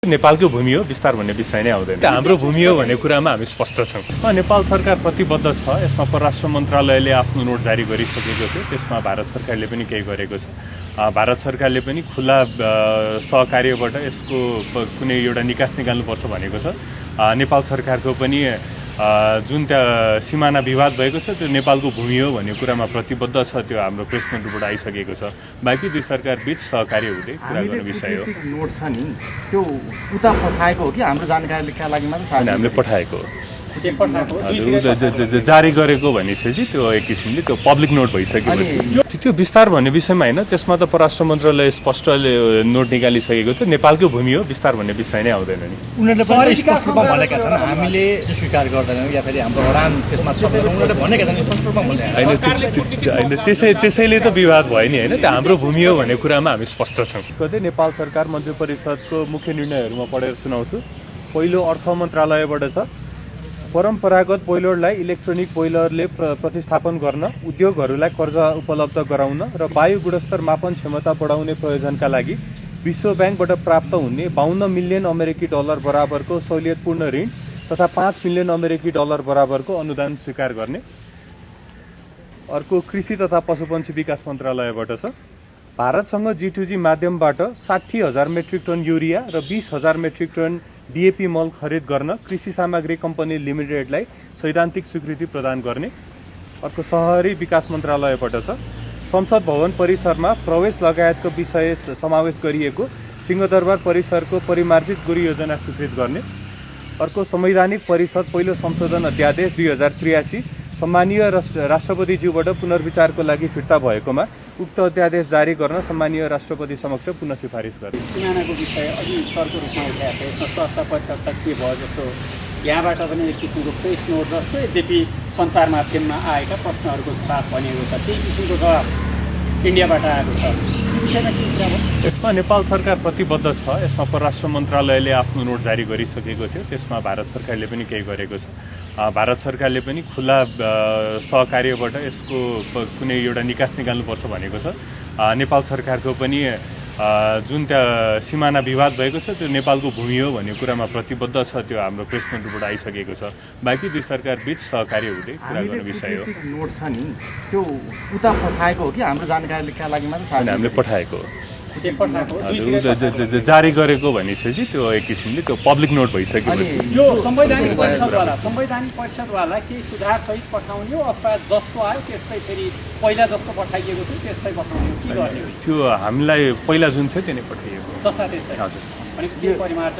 नेपालको भूमि हो, विस्तार भन्ने विषय नै आउँदैन। हाम्रो भूमि हो भन्ने कुरामा हामी स्पष्ट छौँ। यसमा नेपाल सरकार प्रतिबद्ध छ। यसमा परराष्ट्र मन्त्रालयले आफ्नो नोट जारी गरिसकेको थियो, त्यसमा भारत सरकारले पनि केही गरेको छ। भारत सरकारले पनि खुला सहकार्यबाट यसको कुनै एउटा निकास निकाल्नुपर्छ भनेको छ। नेपाल सरकारको पनि जुन त्यहाँ सिमाना विवाद भएको छ त्यो नेपालको भूमि हो भन्ने कुरामा प्रतिबद्ध छ। त्यो हाम्रो प्रेस नोटबाट आइसकेको छ। बाँकी दुई सरकार बीच सहकार्य हुँदै कुरा गर्ने विषय हो। नोट छ नि त्यो उता पठाएको हो कि हाम्रो जानकारीका लागि मात्र हामीले पठाएको हो, जारी गरेको भनेपछि त्यो एक किसिमले त्यो पब्लिक नोट भइसकेपछि त्यो विस्तार भन्ने विषयमा होइन, त्यसमा त परराष्ट्र मन्त्रालय स्पष्टले नोट निकालिसकेको थियो। नेपालको भूमि हो, विस्तार भन्ने विषय नै आउँदैन नि। उनीहरूले पनि स्पष्ट रूपमा भनेका छन् हामीले स्वीकार गर्दैनौँ या फेरि हाम्रो अडान त्यसमा छ भनेर उनीहरूले भनेका छन्, स्पष्ट रूपमा भनेका होइन। त्यसैले त विवाद भयो नि होइन। त्यो हाम्रो भूमि हो भन्ने कुरामा हामी स्पष्ट छौँ। कतै नेपाल सरकार मन्त्री परिषदको मुख्य निर्णयहरूमा पढेर सुनाउँछु। पहिलो अर्थ मन्त्रालयबाट छ, परम्परागत बोइलरलाई इलेक्ट्रोनिक बोइलरले प्रतिस्थापन गर्न, उद्योगहरूलाई कर्जा उपलब्ध गराउन र वायु गुणस्तर मापन क्षमता बढाउने प्रयोजनका लागि विश्व ब्याङ्कबाट प्राप्त हुने 52 मिलियन अमेरिकी डलर बराबरको सहुलियतपूर्ण ऋण तथा 5 मिलियन अमेरिकी डलर बराबरको अनुदान स्वीकार गर्ने। अर्को कृषि तथा पशुपन्छी विकास मन्त्रालयबाट छ, भारतसँग G2G माध्यमबाट 60,000 मेट्रिक टन युरिया र 20,000 मेट्रिक टन DAP मल खरिद गर्न कृषि सामग्री कम्पनी लिमिटेडलाई सैद्धान्तिक स्वीकृति प्रदान गर्ने। अर्को शहरी विकास मन्त्रालयबाट छ, संसद भवन परिसरमा प्रवेश लगायतको विषय समावेश गरिएको सिंहदरबार परिसरको परिमार्जित गरी योजना स्वीकृत गर्ने। अर्को संवैधानिक परिषद पहिलो संशोधन अध्यादेश 2083 सम्मानीय राष्ट्रपतिज्यूबाट पुनर्विचारको लागि फिर्ता भएकोमा उक्त अध्यादेश जारी गर्न सम्मानीय राष्ट्रपति समक्ष पुनः सिफारिस गर्ने। सिमानाको विषय अघि सरको रूपमा उठाएको छ, यसमा चर्चा परिचर्चा के भयो जस्तो यहाँबाट पनि एक किसिमको प्रेस नोट जस्तो यद्यपि सञ्चार माध्यममा आएका प्रश्नहरूको जवाफ बनेको छ, त्यही किसिमको जवाब इन्डियाबाट आएको छ। यसमा नेपाल सरकार प्रतिबद्ध छ। यसमा परराष्ट्र मन्त्रालयले आफ्नो नोट जारी गरिसकेको थियो, त्यसमा भारत सरकारले पनि केही गरेको छ। भारत सरकारले पनि खुला सहकार्यबाट यसको कुनै एउटा निकास निकाल्नुपर्छ भनेको छ। नेपाल सरकारको पनि जुन त्यहाँ सिमाना विवाद भएको छ त्यो नेपालको भूमि हो भन्ने कुरामा प्रतिबद्ध छ। त्यो हाम्रो प्रेस नोटबाट आइसकेको छ। बाँकी दुई सरकार बीच सहकार्य हुँदै कुरा गर्ने विषय हो। नोट छ नि त्यो उता पठाएको हो कि हाम्रो जानकारीका लागि मात्र हामीले पठाएको हो, जारी गरेको भनेपछि त्यो एक किसिमले त्यो पब्लिक नोट भइसकेपछि यो संवैधानिक परिषदवाला केही सुधार सहित पठाउने हो अथवा जस्तो आयो त्यस्तै फेरि पहिला जस्तो पठाइएको थियो त्यस्तै पठाउने हो, के गर्ने? त्यो हामीलाई पहिला जुन थियो त्यो नै पठाइएको। जस्ता त्यस्तै। हजुर। अनि के परिमार्जन